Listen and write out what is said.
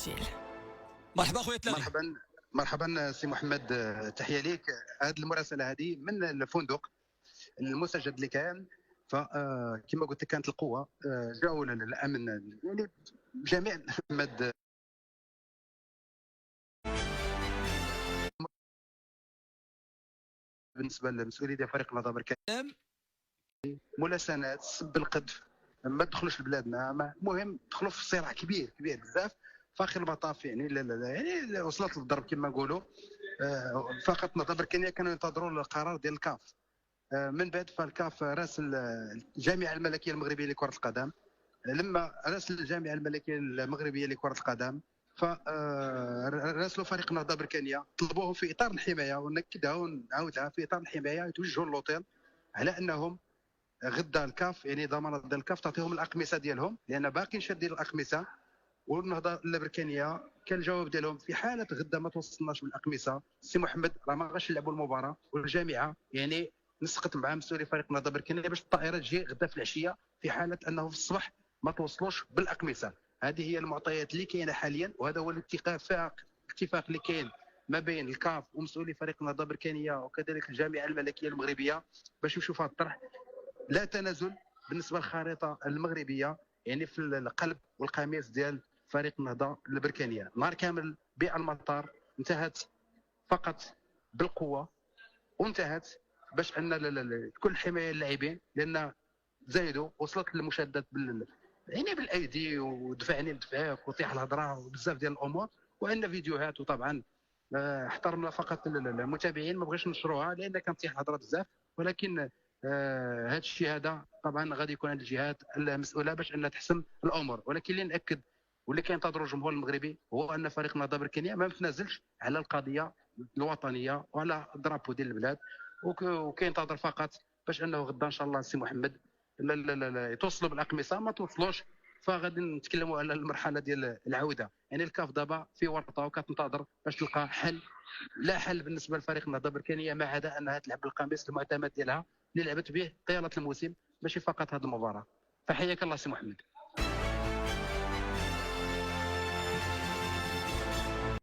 التسجيل. مرحبا خويا تلالي. مرحبا سي محمد، تحيه ليك. هذه المراسله هذه من الفندق المسجل اللي كان، فكما قلت لك كانت القوه جاوا الامن يعني جميع محمد بالنسبه للمسؤولين ديال فريق النهضه بركان ملاسنات سب القذف، ما تدخلوش لبلادنا، المهم دخلوا في صراع كبير بزاف. فاخر المطاف يعني لا يعني وصلت للضرب كما نقولوا. فقط النهضه بركانيه كانوا ينتظروا القرار ديال الكاف. من بعد فالكاف راسل الجامعه الملكيه المغربيه لكره القدم، لما راسل الجامعه الملكيه المغربيه لكره القدم فراسلوا فريق النهضه بركانيه، طلبوه في اطار الحمايه، ونكدها ونعاودها في اطار الحمايه يتوجهوا للوطيل على انهم غدا الكاف يعني ضمانه ديال الكاف تعطيهم الاقمصه ديالهم، لان باقيين شادين الاقمصه. والنهضه البركانيه كان الجواب ديالهم في حاله غدا ما توصلناش بالاقمصه سي محمد راه ما غاش نلعبوا المباراه، والجامعه يعني نسقط مع مسؤولي فريق النهضه البركانيه باش الطائره تجي غدا في العشيه في حاله انه في الصباح ما توصلوش بالاقمصه. هذه هي المعطيات اللي كاينه حاليا، وهذا هو الاتفاق اللي كاين ما بين الكاف ومسؤولي فريق النهضه البركانيه وكذلك الجامعه الملكيه المغربيه باش يمشوا في هذا الطرح. لا تنازل بالنسبه للخريطه المغربيه يعني في القلب والقميص ديال فريق النهضه البركانيه. نهار كامل بيع المطار انتهت فقط بالقوه، وانتهت باش ان كل حمايه للاعبين، لان زايدوا وصلت للمشادات يعني بالايدي ودفعني لدفعك وطيح الهضره وبزاف ديال الامور، وعندنا فيديوهات. وطبعا احترمنا فقط المتابعين، ما بغيش نشروها لان كانت طيح الهضره بزاف، ولكن هذا الشيء هذا طبعا غادي يكون عند الجهات المسؤوله باش انها تحسم الامور. ولكن اللي ناكد واللي كينتظروا الجمهور المغربي هو ان فريق النهضه بركانيه ما تنازلش على القضيه الوطنيه وعلى الدرابو ديال البلاد، وكينتظر فقط باش انه غدا ان شاء الله سي محمد لا يتوصلوا بالاقمصه، ما توصلوش فغادي نتكلموا على المرحله ديال العوده. يعني الكاف دابا في ورطه وكتنتظر باش تلقى حل. لا حل بالنسبه لفريق النهضه بركانيه ما عدا انها تلعب بالقميص المعتمد ديالها اللي لعبت به طيله الموسم، ماشي فقط هذه المباراه. فحياك الله سي محمد.